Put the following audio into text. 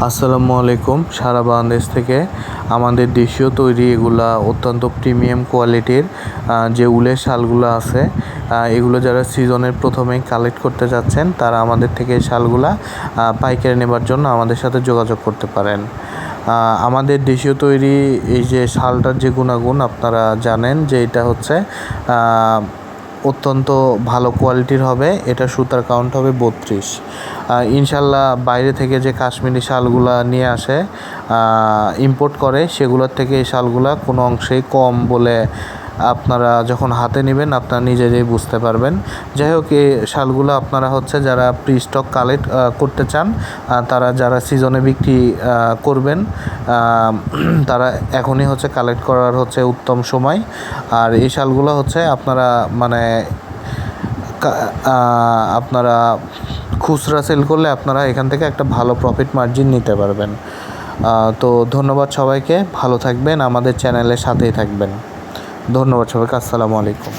আসসালামু আলাইকুম। সারা বাংলাদেশ থেকে আমাদের দেশীয় তৈরি এগুলা অত্যন্ত প্রিমিয়াম কোয়ালিটির যে উলের শালগুলো আছে, এগুলো যারা সিজনের প্রথমেই কালেক্ট করতে যাচ্ছেন তারা আমাদের থেকে এই শালগুলা পাইকারি নেবার জন্য আমাদের সাথে যোগাযোগ করতে পারেন। আমাদের দেশীয় তৈরি এই যে শালটার যে গুণাগুণ আপনারা জানেন যে এটা হচ্ছে অত্যন্ত ভালো কোয়ালিটির হবে। এটা সুতার কাউন্ট হবে 32। ইনশাল্লাহ বাইরে থেকে যে কাশ্মীরি শালগুলা নিয়ে আসে ইম্পোর্ট করে, সেগুলোর থেকে এই শালগুলা কোনো অংশেই কম বলে আপনারা যখন হাতে নেবেন আপনারা নিজেরাই বুঝতে পারবেন। যাই হোক, এই শালগুলো আপনারা হচ্ছে যারা প্রি স্টক কালেক্ট করতে চান, তারা যারা সিজনে বিক্রি করবেন তারা এখনই হচ্ছে কালেক্ট করার হচ্ছে উত্তম সময়। আর এই শালগুলো হচ্ছে আপনারা আপনারা খুচরা সেল করলে আপনারা এখান থেকে একটা ভালো প্রফিট মার্জিন নিতে পারবেন। তো ধন্যবাদ সবাইকে, ভালো থাকবেন, আমাদের চ্যানেলের সাথেই থাকবেন। ধন্যবাদ সবাইকে। আসসালামু আলাইকুম।